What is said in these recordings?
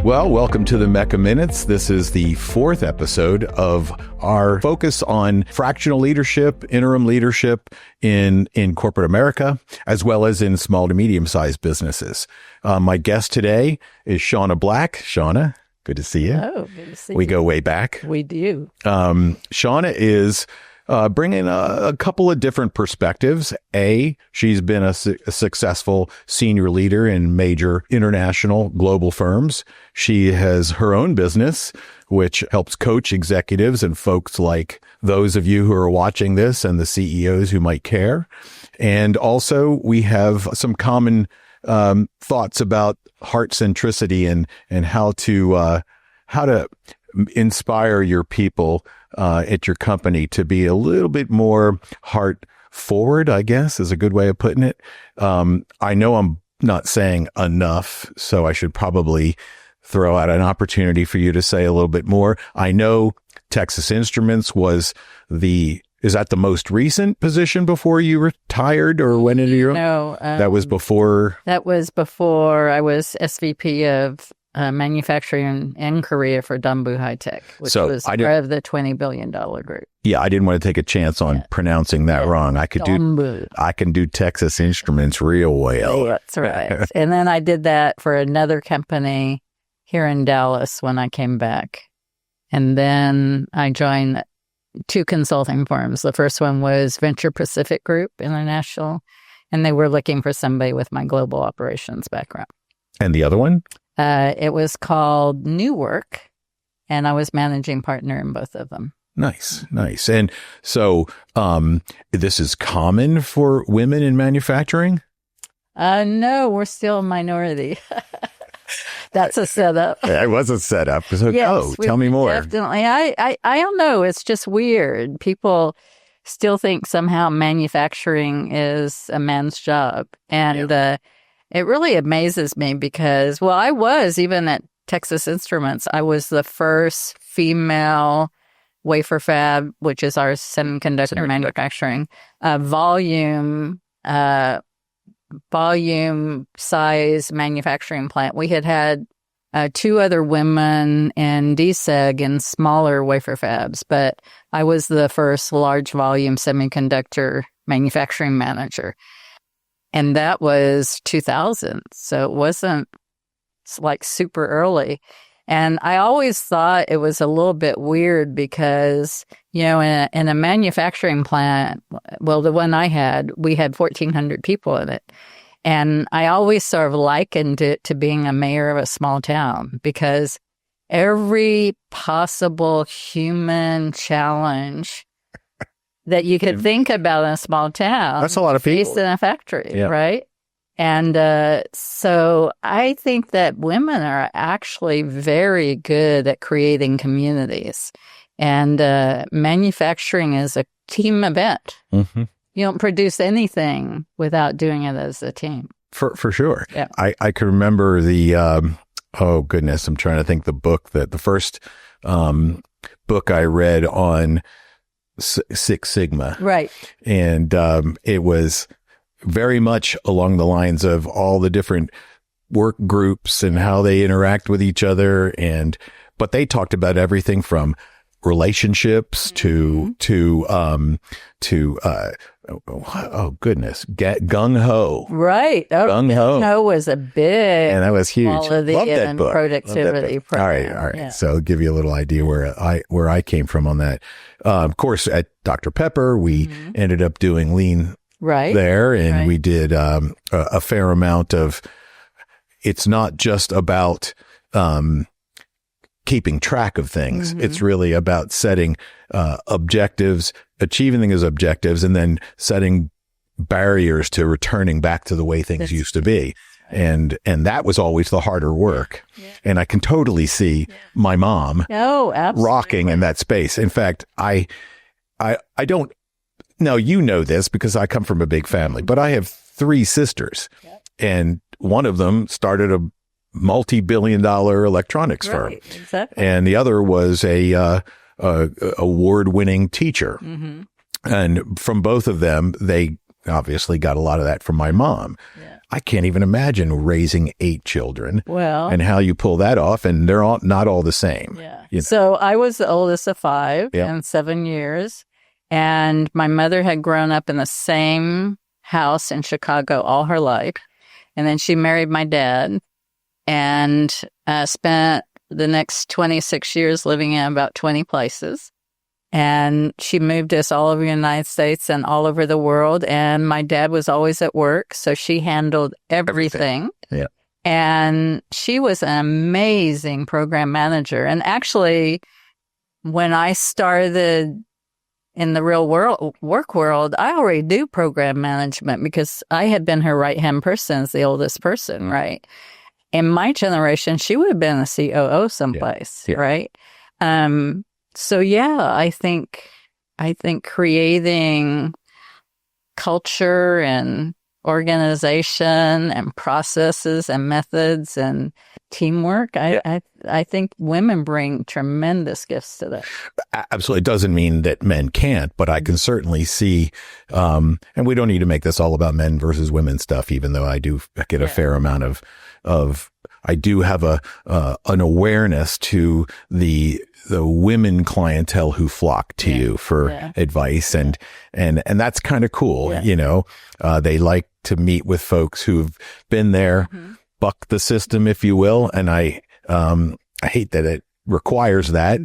Well, welcome to the Mecca Minutes. This is the fourth episode of our focus on fractional leadership, interim leadership in corporate America, as well as in small to medium-sized businesses. My guest today is Shaunna Black. Shaunna, good to see you. Oh, good to see you. We go way back. We do. Shaunna is bringing a couple of different perspectives. She's been a successful senior leader in major international global firms. She has her own business, which helps coach executives and folks like those of you who are watching this and the CEOs who might care. And also we have some common thoughts about heart centricity and how to inspire your people at your company to be a little bit more heart forward, I guess is a good way of putting it. I know I'm not saying enough, so I should probably throw out an opportunity for you to say a little bit more. I know Texas Instruments is that the most recent position before you retired or went into your own? No. That was before? That was before I was SVP of manufacturing in Korea for Danbu High Tech, which was part of the $20 billion group. Yeah, I didn't want to take a chance on pronouncing that wrong. I can do Texas Instruments real well. That's right. And then I did that for another company here in Dallas when I came back. And then I joined two consulting firms. The first one was Venture Pacific Group International, and they were looking for somebody with my global operations background. And the other one? It was called New Work, and I was managing partner in both of them. Nice. And so this is common for women in manufacturing? No, we're still a minority. That's a setup. It was a setup. So, yes, tell me more. Definitely. I don't know. It's just weird. People still think somehow manufacturing is a man's job. And it really amazes me because, I was, even at Texas Instruments, I was the first female wafer fab, which is our semiconductor manufacturing, volume size manufacturing plant. We had two other women in DSEG in smaller wafer fabs, but I was the first large volume semiconductor manufacturing manager. And that was 2000. So it wasn't like super early. And I always thought it was a little bit weird because, in a manufacturing plant, the one I had, we had 1,400 people in it. And I always sort of likened it to being a mayor of a small town because every possible human challenge that you could think about in a small town. That's a lot of people. Based in a factory, right? And so I think that women are actually very good at creating communities. And manufacturing is a team event. Mm-hmm. You don't produce anything without doing it as a team. For sure. Yeah. I can remember the, oh goodness, I'm trying to think the first book I read on Six Sigma. Right. And it was very much along the lines of all the different work groups and how they interact with each other. But they talked about everything from relationships to oh goodness, gung ho. Right. Gung ho was a big, and that was huge. Quality Loved that and book. productivity program. All right. Yeah. So I'll give you a little idea where I came from on that. Of course, at Dr. Pepper, we ended up doing lean there, and we did a fair amount of. It's not just about keeping track of things. Mm-hmm. It's really about setting objectives, achieving those objectives, and then setting barriers to returning back to the way things used to be. And that was always the harder work. Yeah. And I can totally see my mom rocking in that space. In fact, I don't know, you know this because I come from a big family, but I have 3 sisters, and one of them started a multi-billion-dollar electronics firm. Exactly. And the other was a award-winning teacher. Mm-hmm. And from both of them, they obviously got a lot of that from my mom. Yeah. I can't even imagine raising 8 children and how you pull that off. And they're all not all the same. Yeah. You know? So I was the oldest of 5 in 7 years. And my mother had grown up in the same house in Chicago all her life. And then she married my dad and spent the next 26 years living in about 20 places. And she moved us all over the United States and all over the world. And my dad was always at work, so she handled everything. Yeah. And she was an amazing program manager. And actually, when I started in the real work world, I already do program management because I had been her right-hand person as the oldest person, right? In my generation, she would have been a COO someplace, right? So yeah, I think creating culture and organization and processes and methods and teamwork, I think women bring tremendous gifts to that. Absolutely. It doesn't mean that men can't, but I can certainly see, and we don't need to make this all about men versus women stuff, even though I do get a fair amount of I do have an awareness to the women clientele who flock to you for advice and that's kind of cool. You know, they like to meet with folks who've been there, buck the system, if you will. And I hate that it requires that.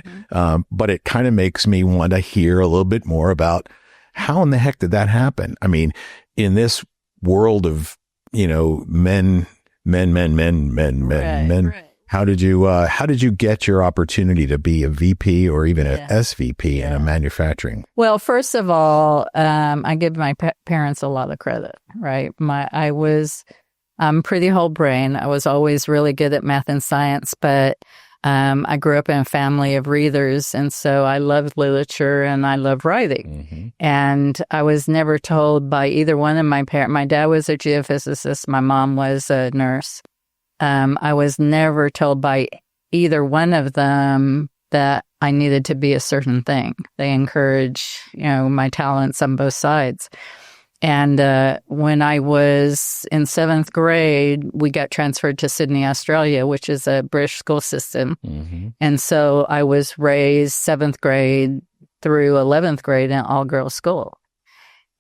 But it kind of makes me want to hear a little bit more about how in the heck did that happen? I mean, in this world of, you know, men. Right. How did you get your opportunity to be a VP or even a SVP in a manufacturing? Well, first of all, I give my parents a lot of credit, right? I'm pretty whole brain. I was always really good at math and science, but I grew up in a family of readers, and so I loved literature and I love writing. And I was never told by either one of my parents. My dad was a geophysicist. My mom was a nurse. I was never told by either one of them that I needed to be a certain thing. They encourage, you know, my talents on both sides. And when I was in 7th grade, we got transferred to Sydney, Australia, which is a British school system. And so I was raised 7th grade through 11th grade in all-girls school.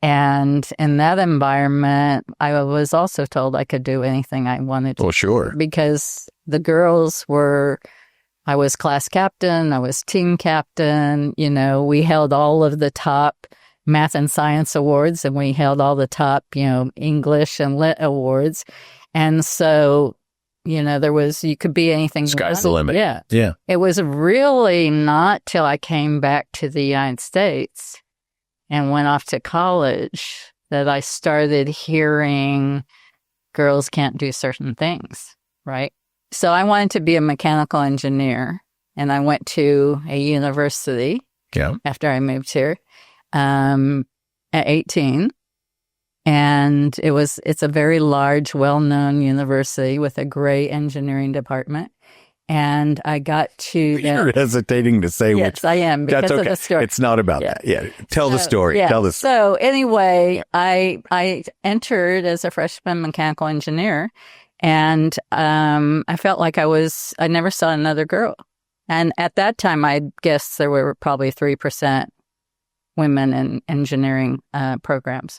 And in that environment, I was also told I could do anything I wanted to. Well, sure. Because the girls were, I was class captain, I was team captain, you know, we held all of the top math and science awards, and we held all the top, you know, English and lit awards. And so, you know, you could be anything. Sky's the limit. Yeah. It was really not till I came back to the United States and went off to college that I started hearing girls can't do certain things, right? So I wanted to be a mechanical engineer, and I went to a university after I moved here. At 18, and it's a very large, well-known university with a great engineering department. And I got to... You're hesitating to say which... Yes, I am, because of the story. It's not about that. Yeah. Tell the story. Yeah. Tell the story. So anyway, I entered as a freshman mechanical engineer, and I felt like I never saw another girl. And at that time, I guess there were probably 3% women in engineering programs.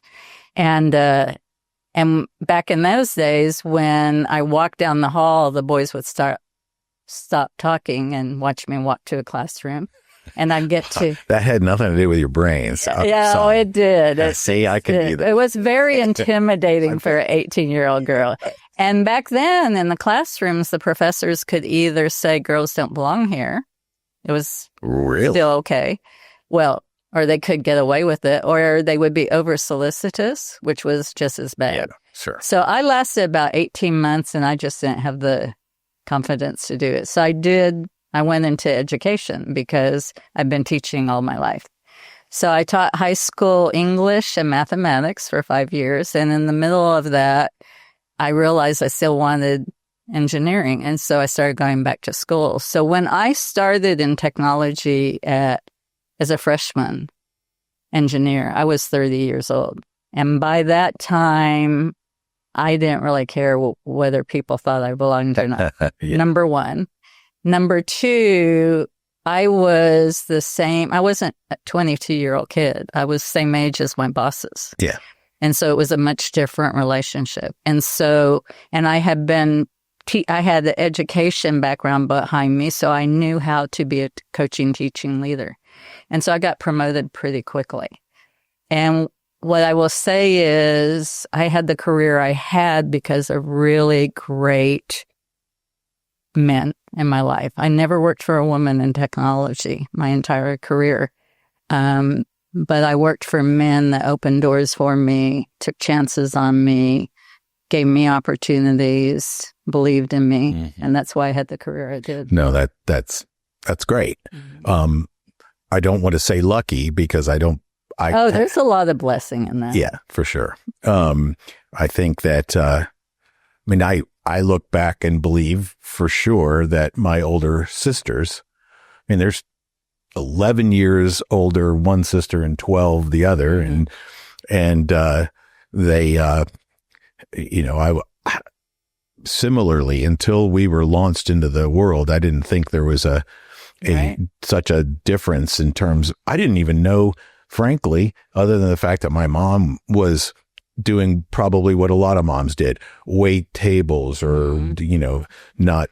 And back in those days, when I walked down the hall, the boys would stop talking and watch me walk to a classroom. And I'd get to... That had nothing to do with your brains. It did. See, I could do that. It was very intimidating for an 18-year-old girl. And back then, in the classrooms, the professors could either say girls don't belong here. It was still okay. Well, or they could get away with it, or they would be over-solicitous, which was just as bad. Yeah, sure. So I lasted about 18 months, and I just didn't have the confidence to do it. So I went into education because I've been teaching all my life. So I taught high school English and mathematics for 5 years, and in the middle of that, I realized I still wanted engineering. And so I started going back to school. So when I started in technology as a freshman engineer, I was 30 years old. And by that time, I didn't really care whether people thought I belonged or not. Yeah. Number one. Number two, I was the same. I wasn't a 22-year-old kid. I was the same age as my bosses. Yeah. And so it was a much different relationship. And I had I had the education background behind me, so I knew how to be a coaching, teaching leader. And so I got promoted pretty quickly. And what I will say is I had the career I had because of really great men in my life. I never worked for a woman in technology my entire career. But I worked for men that opened doors for me, took chances on me, gave me opportunities, believed in me. Mm-hmm. And that's why I had the career I did. No, that's great. Mm-hmm. I don't want to say lucky because there's a lot of blessing in that. Yeah, for sure. I think that, I look back and believe for sure that my older sisters, there's 11 years older, one sister, and 12 the other. And they, I similarly, until we were launched into the world, I didn't think there was such a difference in terms. I didn't even know, frankly, other than the fact that my mom was doing probably what a lot of moms did, wait tables or, not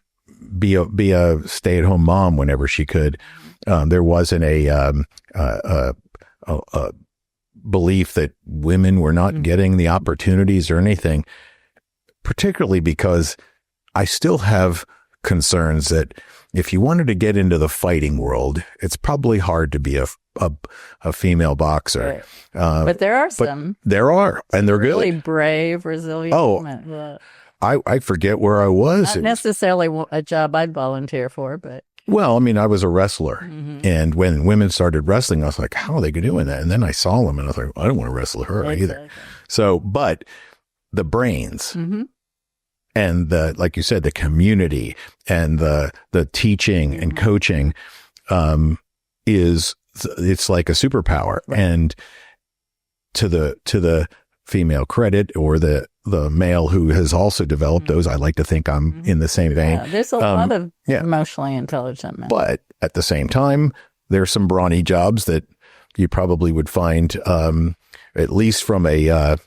be a stay-at-home mom whenever she could. There wasn't a belief that women were not getting the opportunities or anything, particularly because I still have concerns that if you wanted to get into the fighting world, it's probably hard to be a female boxer. Right. But there are some. There are, and they're really good. brave, resilient women. I forget where I was. Not necessarily a job I'd volunteer for, but. Well, I was a wrestler, and when women started wrestling, I was like, how are they doing that? And then I saw them, and I was like, I don't want to wrestle her either. So, but the brains and like you said, the community and the teaching and coaching it's like a superpower. Right. And to the female credit, or the male who has also developed those, I like to think I'm in the same vein. Yeah, there's a lot of emotionally intelligent men. But at the same time, there's some brawny jobs that you probably would find, at least from a,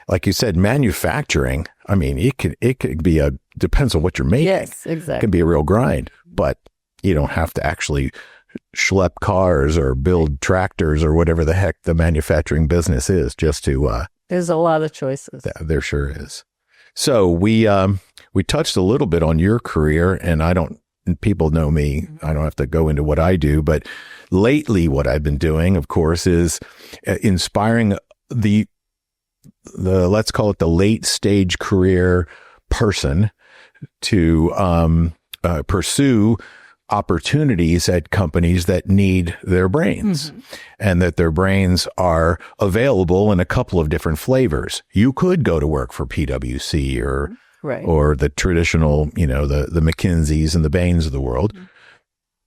like you said, manufacturing. It could be depends on what you're making. Yes, exactly. It can be a real grind, but you don't have to actually schlep cars or build tractors or whatever the heck the manufacturing business is just to, there's a lot of choices. There sure is. So we touched a little bit on your career, and people know me. I don't have to go into what I do, but lately what I've been doing, of course, is inspiring the let's call it the late stage career person to pursue opportunities at companies that need their brains, and that their brains are available in a couple of different flavors. You could go to work for PwC or the traditional, the McKinseys and the Bains of the world.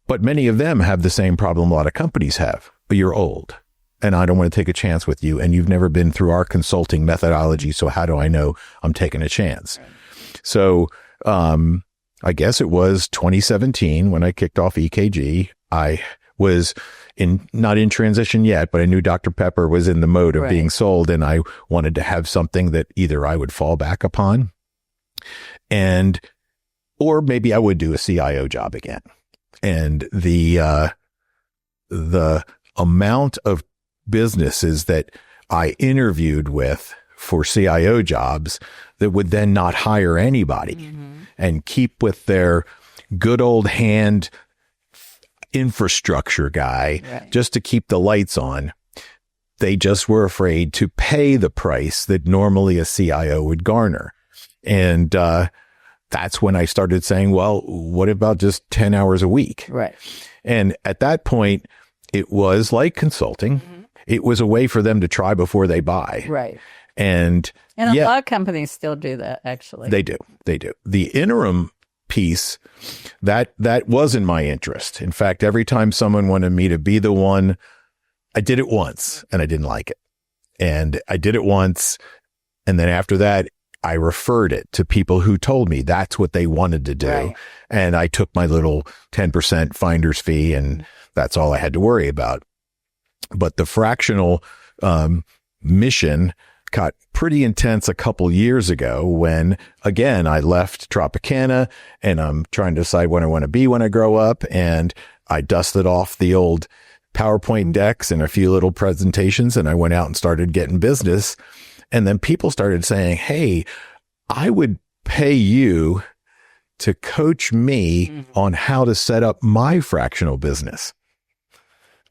But many of them have the same problem a lot of companies have. But you're old, and I don't want to take a chance with you, and you've never been through our consulting methodology, so how do I know I'm taking a chance? So, I guess it was 2017 when I kicked off EKG. I was not in transition yet, but I knew Dr. Pepper was in the mode of being sold, and I wanted to have something that either I would fall back upon, or maybe I would do a CIO job again. And the amount of businesses that I interviewed with for CIO jobs that would then not hire anybody and keep with their good old hand infrastructure guy just to keep the lights on. They just were afraid to pay the price that normally a CIO would garner. And that's when I started saying, well, what about just 10 hours a week? Right. And at that point, it was like consulting. It was a way for them to try before they buy. Right. And a lot of companies still do that, actually. They do. The interim piece, that was in my interest. In fact, every time someone wanted me to be the one, I did it once and I didn't like it. And I did it once. And then after that, I referred it to people who told me that's what they wanted to do. Right. And I took my little 10% finder's fee, and that's all I had to worry about. But the fractional mission got pretty intense a couple years ago when, again, I left Tropicana and I'm trying to decide what I want to be when I grow up. And I dusted off the old PowerPoint decks and a few little presentations, and I went out and started getting business. And then people started saying, hey, I would pay you to coach me on how to set up my fractional business.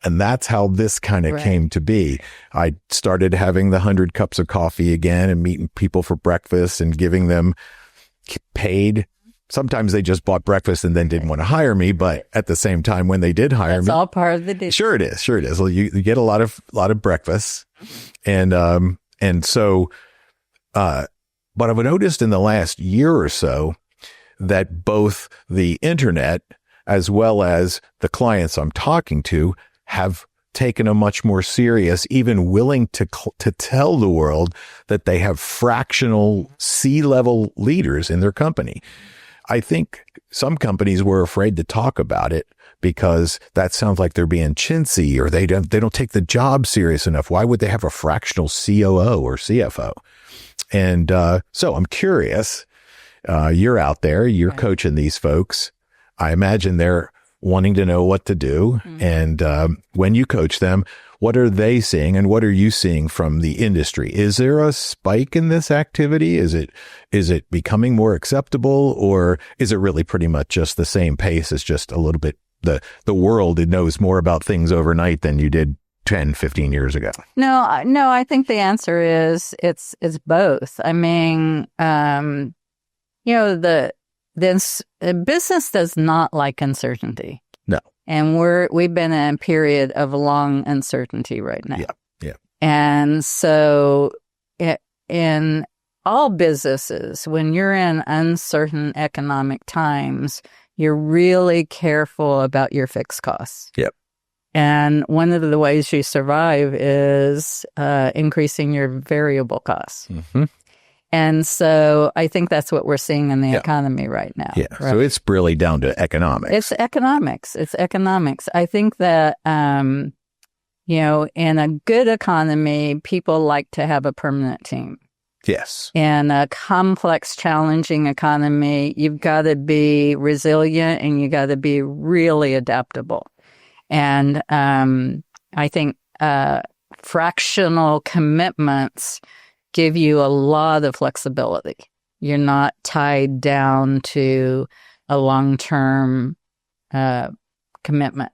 And that's how this kind of came to be. I started having the 100 cups of coffee again and meeting people for breakfast and giving them paid. Sometimes they just bought breakfast and then didn't want to hire me. But at the same time, when they did hire me, it's all part of the deal. Sure it is. Well, you get a lot of breakfast. And so, but I've noticed in the last year or so that both the internet as well as the clients I'm talking to have taken a much more serious, even willing to tell the world that they have fractional C-level leaders in their company. I think some companies were afraid to talk about it because that sounds like they're being chintzy, or they don't take the job serious enough. Why would they have a fractional COO or CFO? And so I'm curious, you're out there, you're coaching these folks. I imagine they're wanting to know what to do. And when you coach them, what are they seeing and what are you seeing from the industry? Is there a spike in this activity? Is it becoming more acceptable, or is it really pretty much just the same pace? It's just a little bit, the world, it knows more about things overnight than you did 10, 15 years ago. No, I think the answer is it's both. I mean, the business does not like uncertainty. No. And we've been in a period of long uncertainty right now. Yeah. And so in all businesses, when you're in uncertain economic times, you're really careful about your fixed costs. Yep. And one of the ways you survive is increasing your variable costs. Mm-hmm. And so I think that's what we're seeing in the economy right now. Yeah. Right? So it's really down to economics. It's economics. I think that, in a good economy, people like to have a permanent team. Yes. In a complex, challenging economy, you've got to be resilient and you got to be really adaptable. And I think fractional commitments give you a lot of flexibility. You're not tied down to a long-term commitment.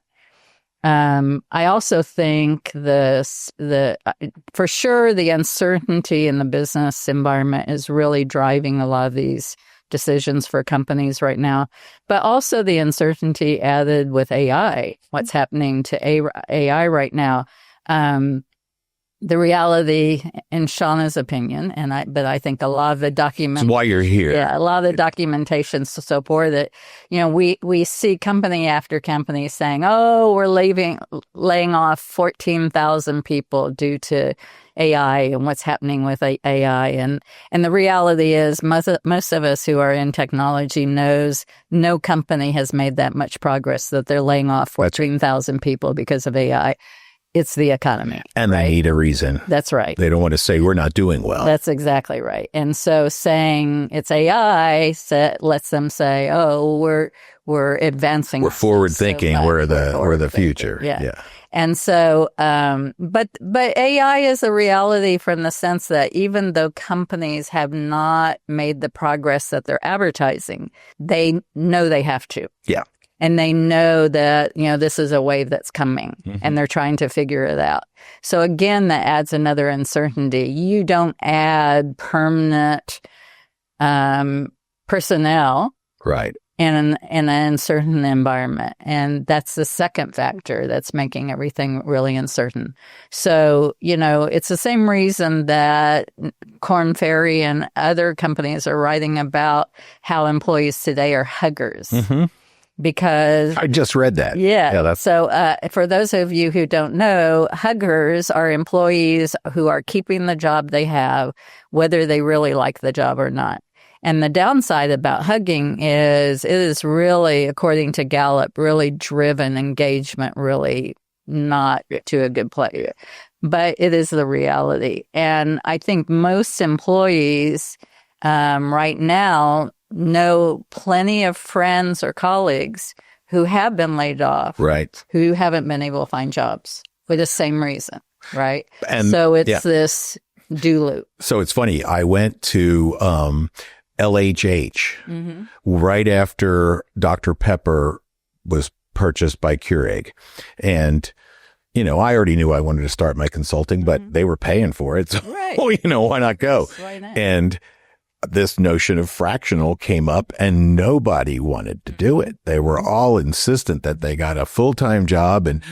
I also think for sure the uncertainty in the business environment is really driving a lot of these decisions for companies right now, but also the uncertainty added with AI, what's happening to AI right now. The reality, in Shaunna's opinion, but I think a lot of the documentation. That's why you're here. Yeah, a lot of the documentation so forth that, we see company after company saying, "Oh, we're laying off 14,000 people due to AI and what's happening with AI." And the reality is, most of us who are in technology knows no company has made that much progress that they're laying off 14,000 people because of AI. It's the economy. And they need a reason. That's right. They don't want to say we're not doing well. That's exactly right. And so saying it's AI lets them say, "Oh, we're advancing. We're forward thinking. We're the future." Yeah. And so, but AI is a reality from the sense that even though companies have not made the progress that they're advertising, they know they have to. Yeah. And they know that, this is a wave that's coming, and they're trying to figure it out. So again, that adds another uncertainty. You don't add permanent personnel. Right. in an uncertain environment. And that's the second factor that's making everything really uncertain. So, it's the same reason that Korn Ferry and other companies are writing about how employees today are huggers. Mm-hmm. Because I just read that. Yeah. So for those of you who don't know, huggers are employees who are keeping the job they have, whether they really like the job or not. And the downside about hugging is it is really, according to Gallup, really driven engagement, really not to a good place. But it is the reality. And I think most employees right now know plenty of friends or colleagues who have been laid off, right, who haven't been able to find jobs for the same reason, right? And so it's this do loop. So it's funny. I went to LHH right after Dr. Pepper was purchased by Keurig. And, I already knew I wanted to start my consulting, but they were paying for it. So, why not go? And this notion of fractional came up and nobody wanted to do it. They were all insistent that they got a full-time job and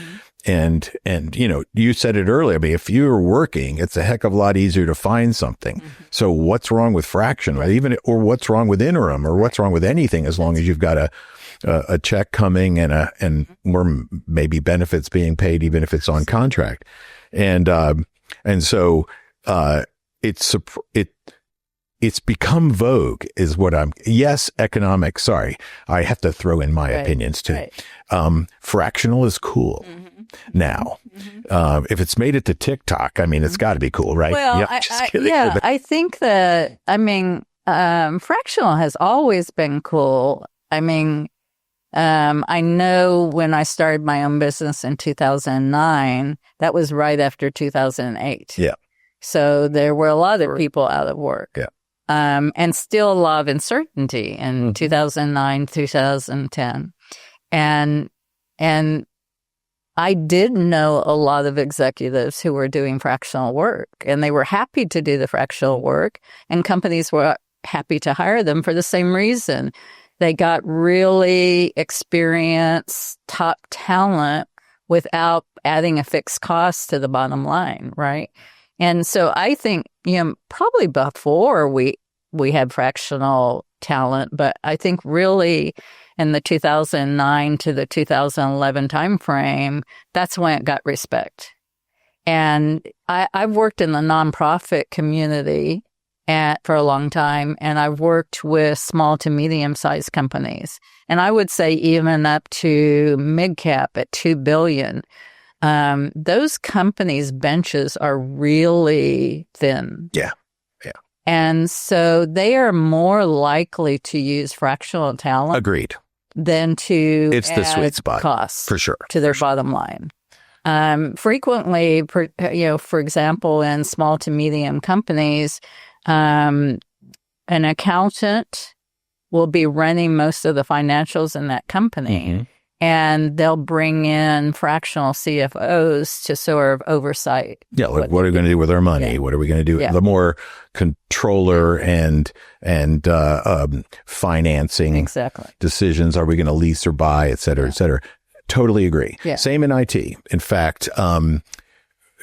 you said it earlier. I mean, if you're working, it's a heck of a lot easier to find something. So what's wrong with fractional, or what's wrong with interim, or what's wrong with anything, as long as you've got a check coming and more maybe benefits being paid, even if it's on contract. And so it's become vogue is what economic. Sorry. I have to throw in my opinions too. Right. Fractional is cool. Now, if it's made it to TikTok, it's got to be cool, right? Well, I think that, fractional has always been cool. I know when I started my own business in 2009, that was right after 2008. Yeah. So there were a lot of people out of work. Yeah. And still a lot of uncertainty in 2009, 2010. And I did know a lot of executives who were doing fractional work, and they were happy to do the fractional work, and companies were happy to hire them for the same reason. They got really experienced, top talent without adding a fixed cost to the bottom line, right? And so I think, probably before we had fractional talent, but I think really in the 2009 to the 2011 timeframe, that's when it got respect. And I've worked in the nonprofit community for a long time, and I've worked with small to medium-sized companies. And I would say even up to mid-cap at $2 billion, those companies' benches are really thin. Yeah. And so they are more likely to use fractional talent. Agreed. Than to it's the sweet spot costs for sure to their bottom line. Frequently, for example, in small to medium companies, an accountant will be running most of the financials in that company. And they'll bring in fractional CFOs to sort of oversight. Yeah, what are we going to do with our money? Yeah. What are we going to do? Yeah. The more controller and financing decisions. Are we going to lease or buy, et cetera, et cetera? Totally agree. Yeah. Same in IT. In fact,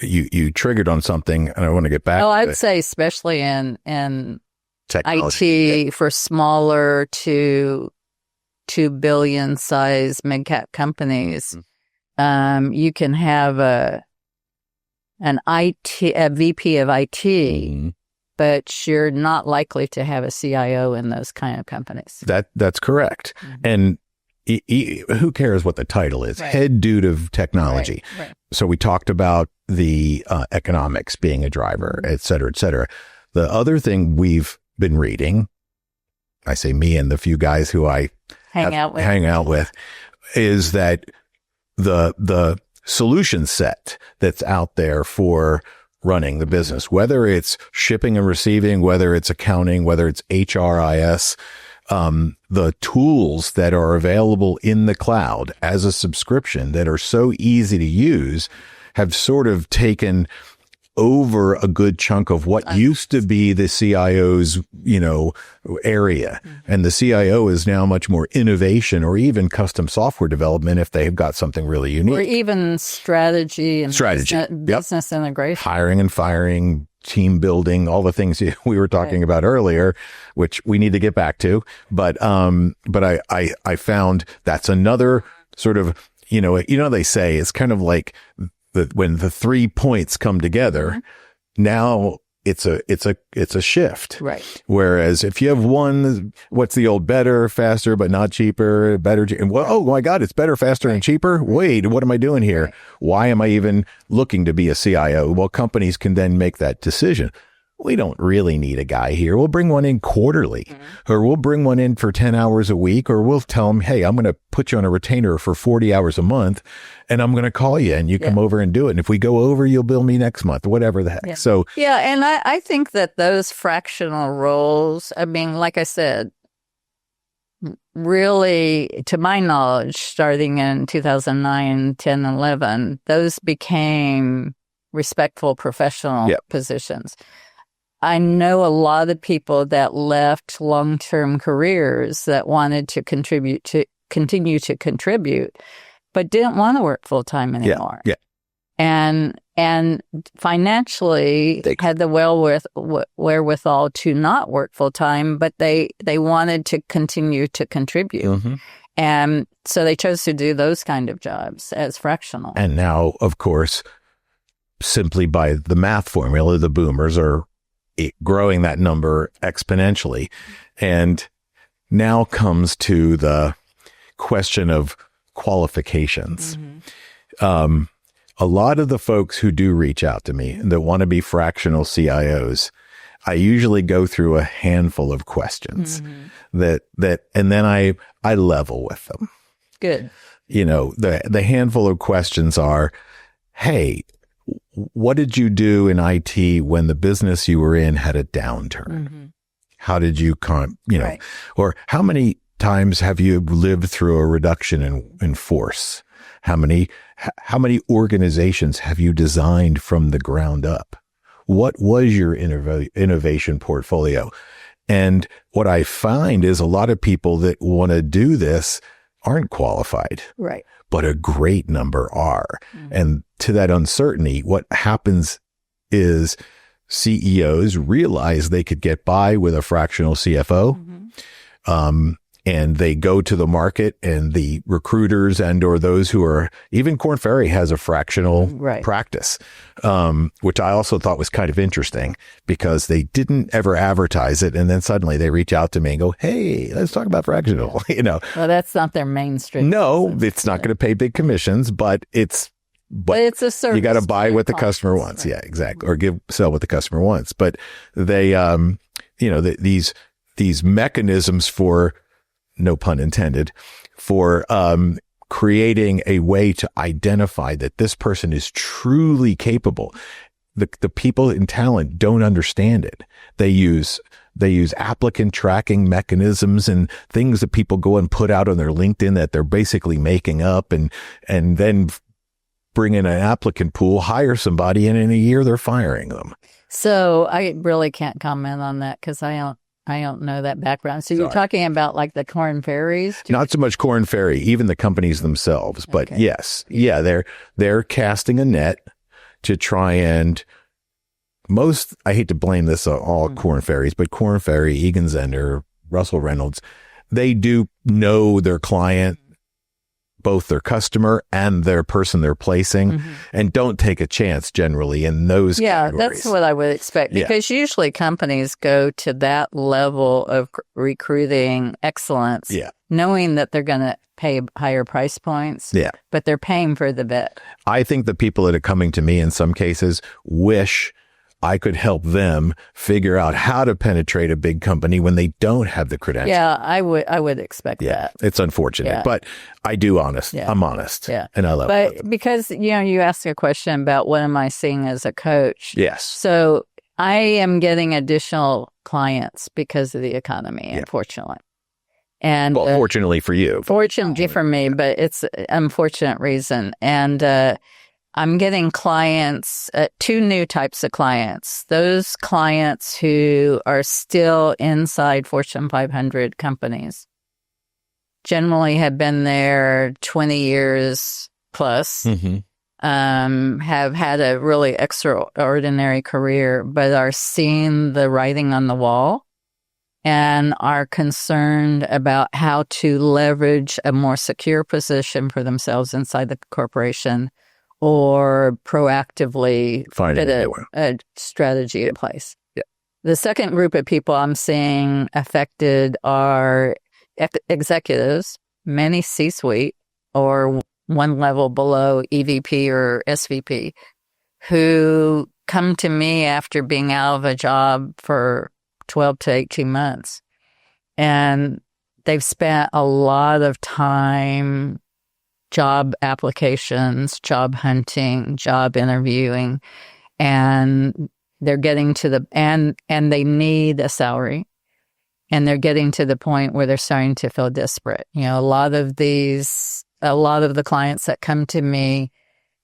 you triggered on something, and I want to get back. Oh, I'd say especially in technology. IT for smaller to $2 billion size mid-cap companies, you can have a VP of IT, but you're not likely to have a CIO in those kind of companies. That's correct. And who cares what the title is? Right. Head dude of technology. Right. So we talked about the economics being a driver, et cetera, et cetera. The other thing we've been reading, I say me and the few guys who I hang out with, is that the solution set that's out there for running the business, whether it's shipping and receiving, whether it's accounting, whether it's HRIS, the tools that are available in the cloud as a subscription that are so easy to use have sort of taken over a good chunk of what used to be the CIO's, area. And the CIO is now much more innovation or even custom software development if they've got something really unique. Or even strategy and business integration. Hiring and firing, team building, all the things we were talking about earlier, which we need to get back to. But I found that's another sort of, they say it's kind of like when the 3 points come together, now it's a shift. Right. Whereas if you have one, what's the old better, faster, but not cheaper, better. Oh my God, it's better, faster, and cheaper. Wait, what am I doing here? Right. Why am I even looking to be a CIO? Well, companies can then make that decision. We don't really need a guy here. We'll bring one in quarterly, or we'll bring one in for 10 hours a week, or we'll tell them, hey, I'm going to put you on a retainer for 40 hours a month, and I'm going to call you, and you come over and do it. And if we go over, you'll bill me next month, whatever the heck. Yeah. So and I think that those fractional roles, I mean, like I said, really, to my knowledge, starting in 2009, 10, 11, those became respectful professional positions. I know a lot of people that left long-term careers that wanted to continue to contribute, but didn't want to work full-time anymore. Yeah. And financially they had the wherewithal to not work full-time, but they wanted to continue to contribute. Mm-hmm. And so they chose to do those kind of jobs as fractional. And now, of course, simply by the math formula, the boomers are growing that number exponentially. And now comes to the question of qualifications. Mm-hmm. A lot of the folks who do reach out to me that want to be fractional CIOs, I usually go through a handful of questions that and then I level with them. Good. The handful of questions are, hey, what did you do in IT when the business you were in had a downturn? Mm-hmm. How did you, right. Or how many times have you lived through a reduction in force? How many organizations have you designed from the ground up? What was your innovation portfolio? And what I find is a lot of people that want to do this aren't qualified. Right. But a great number are. Mm-hmm. And to that uncertainty, what happens is CEOs realize they could get by with a fractional CFO. Mm-hmm. And they go to the market, and the recruiters and or those who are, even Korn Ferry has a fractional practice, which I also thought was kind of interesting because they didn't ever advertise it. And then suddenly they reach out to me and go, hey, let's talk about fractional, Well, that's not their mainstream. No, it's not going to pay big commissions, but it's a service. You got to buy what the customer wants. Right. Yeah, exactly. Or sell what the customer wants. But they, these mechanisms for, no pun intended, for creating a way to identify that this person is truly capable. The people in talent don't understand it. They use applicant tracking mechanisms and things that people go and put out on their LinkedIn that they're basically making up, and then bring in an applicant pool, hire somebody, and in a year they're firing them. So I really can't comment on that because I don't know that background. So you're talking about like the Korn Ferries? Not so much Korn Ferry, even the companies themselves. But yes, they're casting a net to try and I hate to blame this on all Korn Ferries, but Korn Ferry, Egan Zehnder, Russell Reynolds, they do know their client, both their customer and their person they're placing, and don't take a chance generally in those categories. That's what I would expect, because usually companies go to that level of recruiting excellence, knowing that they're going to pay higher price points, but they're paying for the vet. I think the people that are coming to me in some cases wish I could help them figure out how to penetrate a big company when they don't have the credentials. Yeah, I would expect that. It's unfortunate, but I do honest. Yeah. I'm honest. Yeah. And I love it. But because, you asked a question about what am I seeing as a coach? Yes. So I am getting additional clients because of the economy, unfortunately. And fortunately for you. Fortunately for me, but it's an unfortunate reason. And I'm getting clients, two new types of clients. Those clients who are still inside Fortune 500 companies, generally have been there 20 years plus, have had a really extraordinary career, but are seeing the writing on the wall and are concerned about how to leverage a more secure position for themselves inside the corporation, or proactively put a strategy in place. Yeah. The second group of people I'm seeing affected are executives, many C-suite or one level below EVP or SVP, who come to me after being out of a job for 12 to 18 months. And they've spent a lot of time job applications, job hunting, job interviewing, and they're getting to the, and they need a salary, and they're getting to the point where they're starting to feel desperate. You know, a lot of the clients that come to me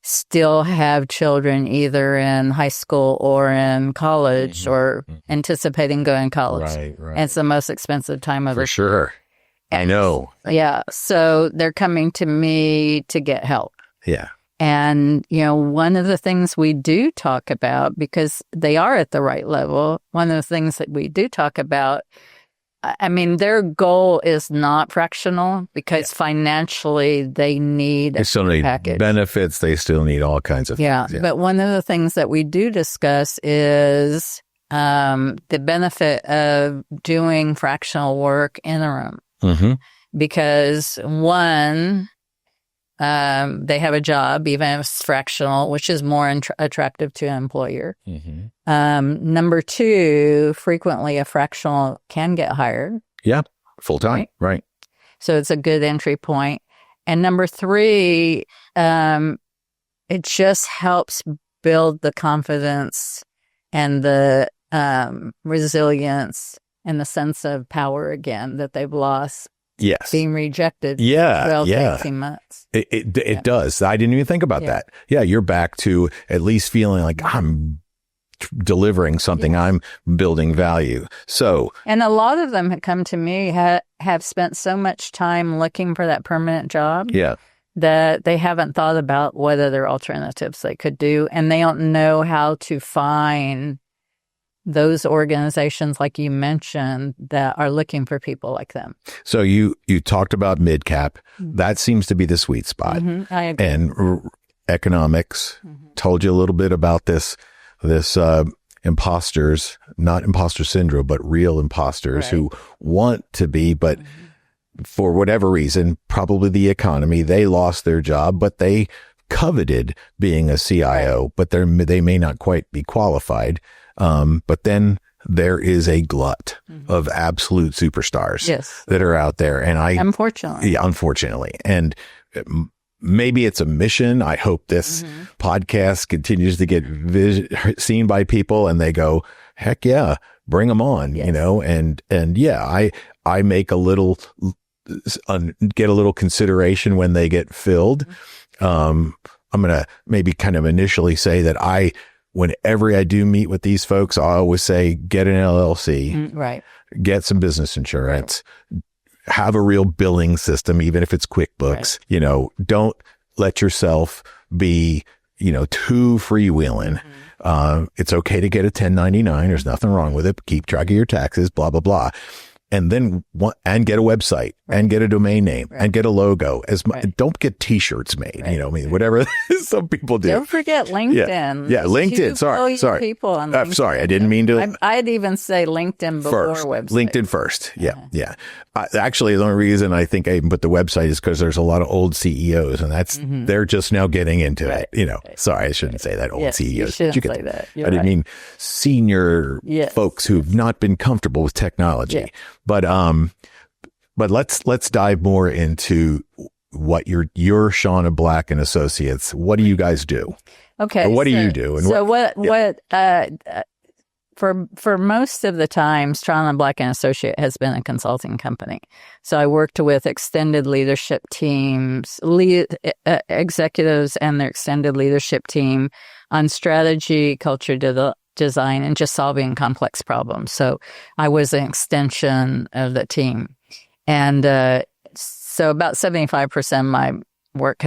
still have children either in high school or in college or anticipating going to college. Right. And it's the most expensive time of For sure. I know. Yeah. So they're coming to me to get help. Yeah. And, you know, one of the things we do talk about, because they are at the right level, one of the things that we do talk about, I mean, their goal is not fractional because financially they need They still need package. Benefits. They still need all kinds of things. Yeah. But one of the things that we do discuss is the benefit of doing fractional work interim. Because one, they have a job, even if it's fractional, which is more attractive to an employer. Number two, frequently a fractional can get hired. Yeah, full time, right? So it's a good entry point. And number three, it just helps build the confidence and the resilience and the sense of power again that they've lost. Yes. Being rejected. 12 to 18 months. It does. I didn't even think about that. Yeah. You're back to at least feeling like I'm delivering something. I'm building value. So. And a lot of them have come to me, have spent so much time looking for that permanent job. Yeah. That they haven't thought about what other alternatives they could do. And they don't know how to find those organizations, like you mentioned, that are looking for people like them. So you talked about mid-cap. That seems to be the sweet spot. I agree. And economics told you a little bit about this imposters, not imposter syndrome, but real imposters who want to be, but for whatever reason, probably the economy, they lost their job, but they coveted being a CIO, but they may not quite be qualified. But then there is a glut of absolute superstars that are out there. And unfortunately. And maybe it's a mission. I hope this podcast continues to get seen by people and they go, heck yeah, bring them on, you know? And yeah, I make get a little consideration when they get filled. I'm going to maybe kind of initially say that whenever I do meet with these folks, I always say, get an LLC, get some business insurance, have a real billing system, even if it's QuickBooks, you know, don't let yourself be, you know, too freewheeling. It's okay to get a 1099. There's nothing wrong with it. Keep track of your taxes, blah, blah, blah. And then and get a website and get a domain name and get a logo. Don't get T-shirts made. You know, I mean, whatever some people do. Don't forget LinkedIn. Yeah, LinkedIn. Sorry. People on LinkedIn. Sorry, I didn't mean to. I'd even say LinkedIn before website. LinkedIn first. Yeah. Actually, the only reason I think I even put the website is because there's a lot of old CEOs, and they're just now getting into it. You know, sorry, I shouldn't say that. Old CEOs. You shouldn't say that. I didn't mean senior folks who've not been comfortable with technology. But let's dive more into what your Shaunna Black and Associates. What do you guys do? Okay. Or what do you do? And for most of the time, Shaunna Black and Associate has been a consulting company. So I worked with extended leadership teams, executives and their extended leadership team on strategy, culture design, and just solving complex problems. So I was an extension of the team. And so about 75% of my work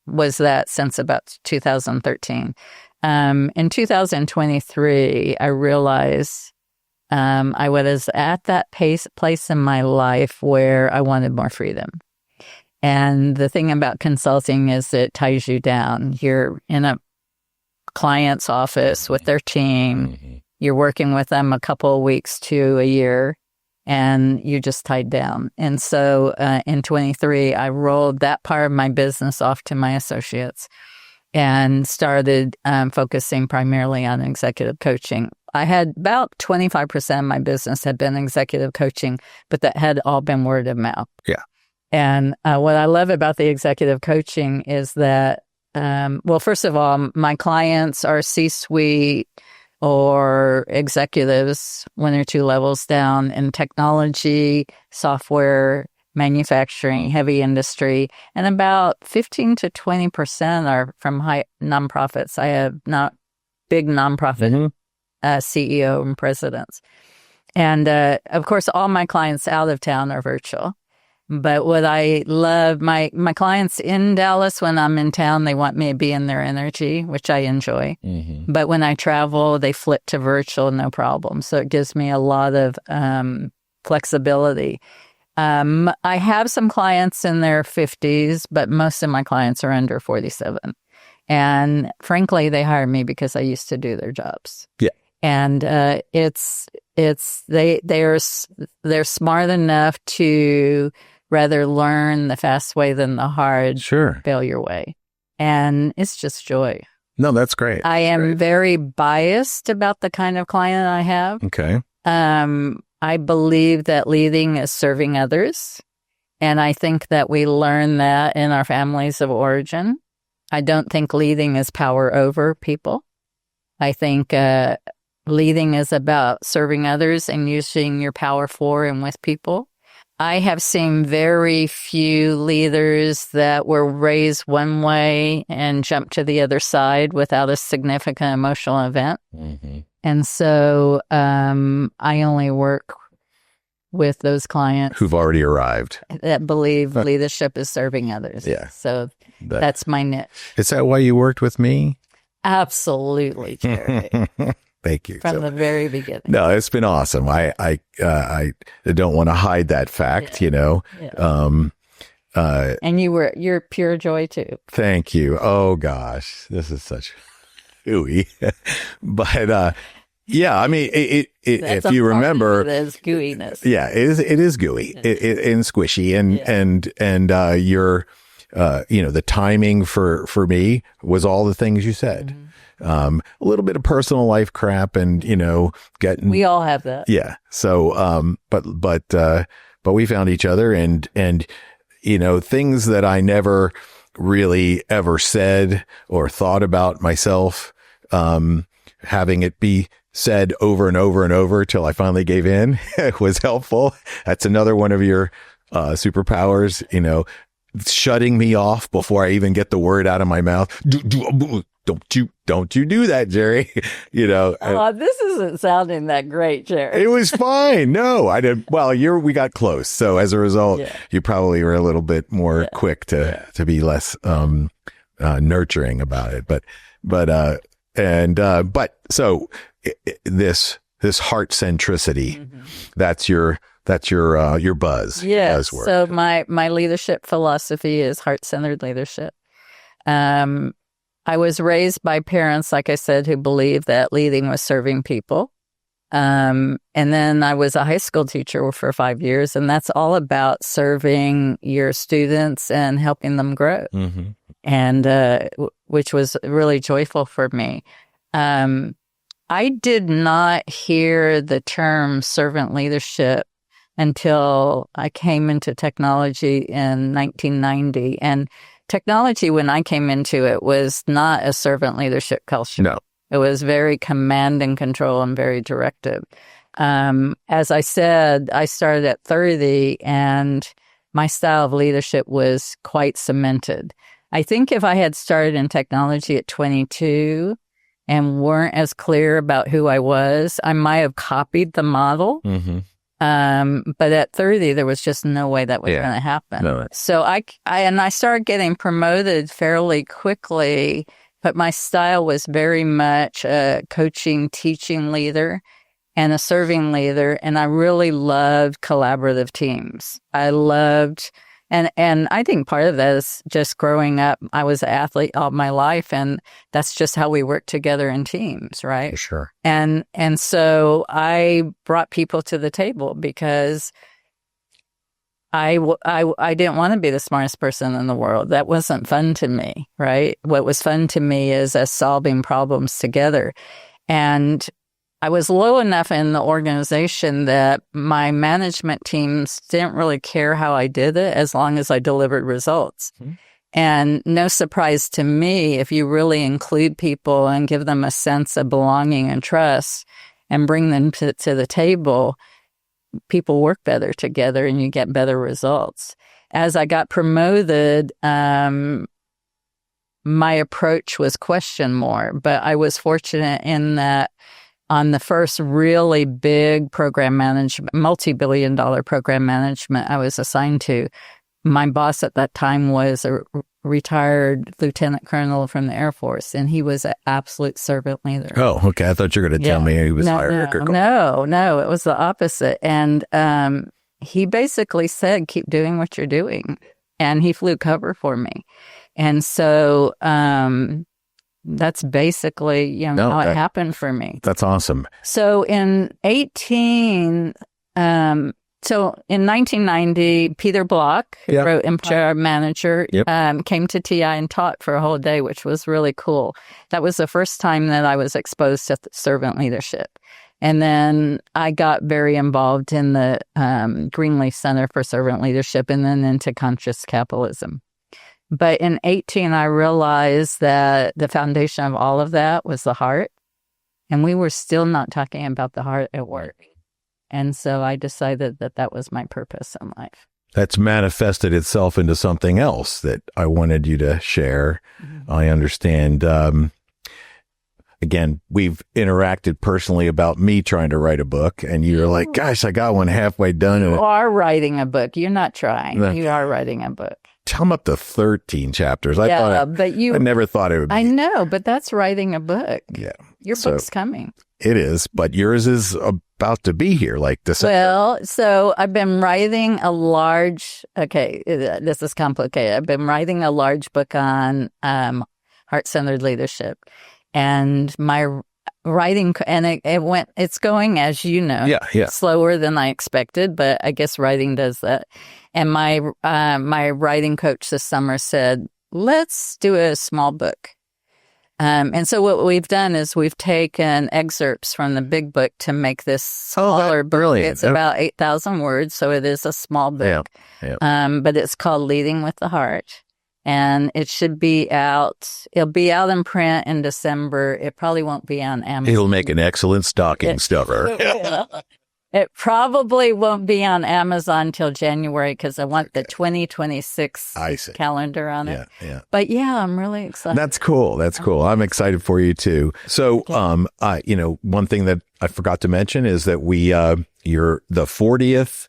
was that since about 2013. In 2023, I realized I was at that place in my life where I wanted more freedom. And the thing about consulting is it ties you down. You're in a client's office with their team. You're working with them a couple of weeks to a year, and you're just tied down. And so in 23, I rolled that part of my business off to my associates and started focusing primarily on executive coaching. I had about 25% of my business had been executive coaching, but that had all been word of mouth. Yeah. And what I love about the executive coaching is that, well, first of all, my clients are C-suite or executives, one or two levels down in technology, software, manufacturing, heavy industry, and about 15 to 20% are from high nonprofits. I have not big nonprofit CEO and presidents. And of course, all my clients out of town are virtual. But what I love, my clients in Dallas, when I'm in town, they want me to be in their energy, which I enjoy. But when I travel, they flip to virtual, no problem. So it gives me a lot of flexibility. I have some clients in their 50s, but most of my clients are under 47. And frankly, they hire me because I used to do their jobs. Yeah. And they're smart enough to rather learn the fast way than the hard failure way. And it's just joy. No, that's great. I am very biased about the kind of client I have. Okay. I believe that leading is serving others. And I think that we learn that in our families of origin. I don't think leading is power over people. I think leading is about serving others and using your power for and with people. I have seen very few leaders that were raised one way and jumped to the other side without a significant emotional event. And so I only work with those clients who've already arrived that believe leadership is serving others. Yeah. So that's my niche. Is that why you worked with me? Absolutely, Gerry. Thank you. From the very beginning. No, it's been awesome. I don't want to hide that fact, you know. Yeah. And you're pure joy too. Thank you. Oh gosh, this is such ooey. But yeah, I mean, if you remember, there's gooiness. Yeah, it is gooey and squishy, and your the timing for me was all the things you said. A little bit of personal life crap, and getting. We all have that. Yeah. So, but we found each other, and things that I never really ever said or thought about myself, having it be said over and over and over till I finally gave in was helpful. That's another one of your superpowers, shutting me off before I even get the word out of my mouth. Don't you do that, Gerry? This isn't sounding that great, Gerry. It was fine. No, I did. Well, we got close. So as a result, you probably were a little bit more quick to be less nurturing about it. So this heart centricity, that's your buzz. Yeah. So my leadership philosophy is heart-centered leadership. I was raised by parents, like I said, who believed that leading was serving people. And then I was a high school teacher for 5 years, and that's all about serving your students and helping them grow. And which was really joyful for me. I did not hear the term servant leadership until I came into technology in 1990. And technology, when I came into it, was not a servant leadership culture. No. It was very command and control and very directive. As I said, I started at 30 and my style of leadership was quite cemented. I think if I had started in technology at 22 and weren't as clear about who I was, I might have copied the model. Mm-hmm. But at 30, there was just no way that was going to happen. No. So I started getting promoted fairly quickly, but my style was very much a coaching, teaching leader and a serving leader. And I really loved collaborative teams. I loved, and I think part of that is just growing up. I was an athlete all my life, and that's just how we work together in teams, right? For sure. And so I brought people to the table because I didn't want to be the smartest person in the world. That wasn't fun to me, right? What was fun to me is us solving problems together. And I was low enough in the organization that my management teams didn't really care how I did it as long as I delivered results. Mm-hmm. And no surprise to me, if you really include people and give them a sense of belonging and trust and bring them to the table, people work better together and you get better results. As I got promoted, my approach was questioned more, but I was fortunate in that on the first really big program management, multi-billion-dollar program management I was assigned to, my boss at that time was a retired lieutenant colonel from the Air Force, and he was an absolute servant leader. Oh, okay. I thought you were going to tell me he was hierarchical. No, it was the opposite. And he basically said, keep doing what you're doing. And he flew cover for me. And so that's basically how it happened for me. That's awesome. So in 1990, Peter Block, who wrote Empire Manager, came to TI and taught for a whole day, which was really cool. That was the first time that I was exposed to servant leadership. And then I got very involved in the Greenleaf Center for Servant Leadership and then into conscious capitalism. But in 18, I realized that the foundation of all of that was the heart. And we were still not talking about the heart at work. And so I decided that was my purpose in life. That's manifested itself into something else that I wanted you to share. Mm-hmm. I understand. Again, we've interacted personally about me trying to write a book, and you're like, gosh, I got one halfway done. You are writing a book. You're not trying. You are writing a book. I'm up to 13 chapters. I never thought it would be. I know, but that's writing a book. Yeah. Your book's coming. It is, but yours is about to be here, like December. Well, so I've been writing this is complicated. I've been writing a large book on heart-centered leadership. And my writing, and it's going, as you know, slower than I expected, but I guess writing does that. And my writing coach this summer said, let's do a small book. And so what we've done is we've taken excerpts from the big book to make this smaller book. Brilliant. It's about 8,000 words, so it is a small book. But it's called Leading with the Heart. And it should be out. It'll be out in print in December. It probably won't be on Amazon. It'll make an excellent stocking stuffer. It probably won't be on Amazon until January because I want the 2026 calendar on it. Yeah. But I'm really excited. That's cool. I'm excited for you too. So, one thing that I forgot to mention is that you're the 40th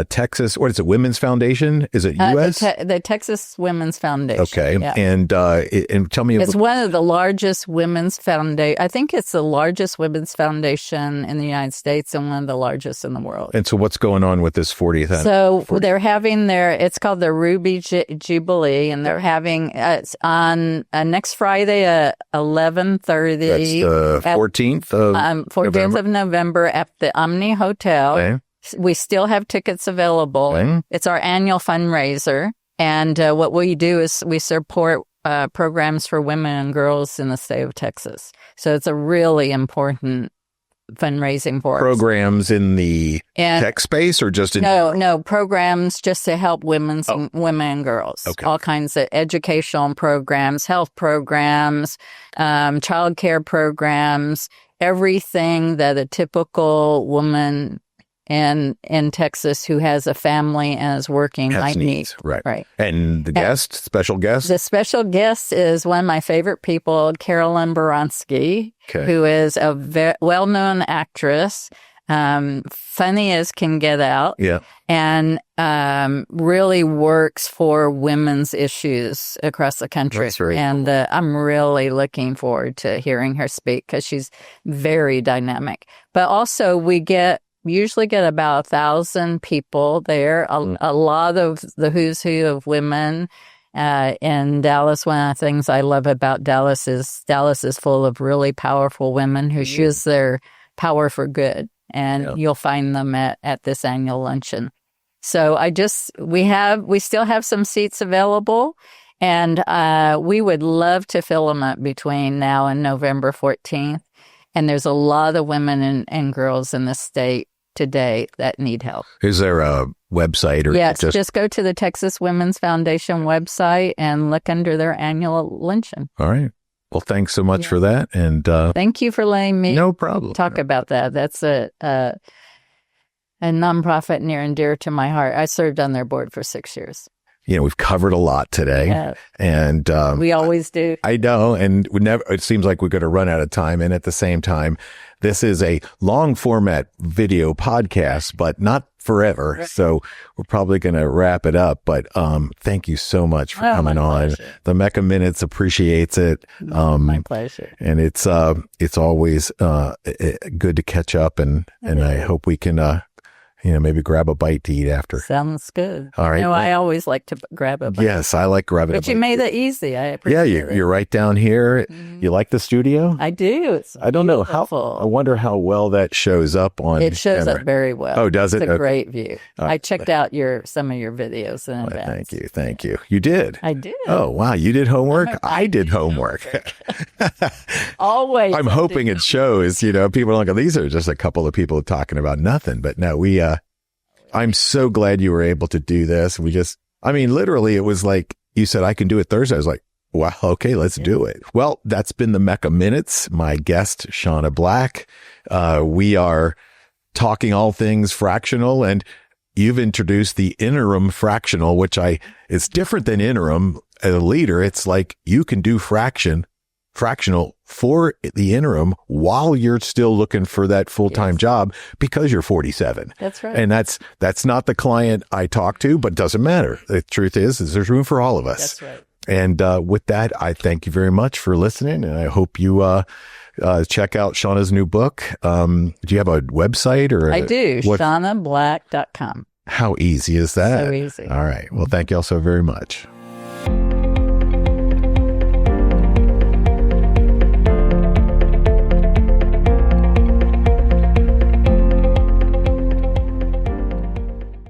Texas, what is it, Women's Foundation? Is it U.S.? The Texas Women's Foundation. Okay. Yeah. And tell me. It's one of the largest women's foundation. I think it's the largest women's foundation in the United States and one of the largest in the world. And so what's going on with this 40th? So they're having it's called the Ruby Jubilee, and they're having, it's on next Friday at 11:30. That's the 14th of November. 14th of November at the Omni Hotel. Okay. We still have tickets available. Okay. It's our annual fundraiser. And what we do is we support programs for women and girls in the state of Texas. So it's a really important fundraising for us. Programs in the tech space or just in? No, programs just to help women and girls. Okay. All kinds of educational programs, health programs, child care programs, everything that a typical woman in Texas who has a family and is working might need. Right. And the special guest? The special guest is one of my favorite people, Carolyn Baranski, who is a well-known actress, funny as can get out, and really works for women's issues across the country. And I'm really looking forward to hearing her speak because she's very dynamic. But also we usually get about 1,000 people there, a lot of the who's who of women in Dallas. One of the things I love about Dallas is full of really powerful women who use their power for good, and you'll find them at this annual luncheon. So we still have some seats available, and we would love to fill them up between now and November 14th. And there's a lot of women and girls in the state today that need help. Is there a website? Yes, just go to the Texas Women's Foundation website and look under their annual luncheon. All right. Well, thanks so much for that. And thank you for letting me talk about that. That's a nonprofit near and dear to my heart. I served on their board for 6 years. We've covered a lot today, and we always do. I know, and it seems like we're going to run out of time. And at the same time, this is a long format video podcast, but not forever. Right. So we're probably going to wrap it up. But thank you so much for coming on. The Mecca Minutes appreciates it. My pleasure. And it's always good to catch up, and I hope we can. Maybe grab a bite to eat after. Sounds good. All right. I always like to grab a bite. Yes, I like grabbing a bite. But you made it easy. I appreciate it. You're right down here. Mm-hmm. You like the studio? I do. I don't know how. I wonder how well that shows up on. It shows up very well. Oh, does it? It's a great view. I checked out some of your videos in advance. Thank you. You did? I did. Oh, wow. You did homework? I did homework. Always. I'm hoping it shows. People are like, these are just a couple of people talking about nothing. But no, I'm so glad you were able to do this. Literally, it was like you said, I can do it Thursday. I was like, wow, okay, let's do it. Well, that's been the Mecca Minutes. My guest, Shaunna Black. We are talking all things fractional, and you've introduced the interim fractional, which it's different than interim. As a leader, it's like you can do fractional for the interim while you're still looking for that full-time job because you're 47. That's right. And that's not the client I talk to, but it doesn't matter. The truth is there's room for all of us. That's right. And with that, I thank you very much for listening, and I hope you check out Shaunna's new book. Do you have a website? I do, ShaunnaBlack.com. How easy is that? So easy. All right. Well, thank you all so very much.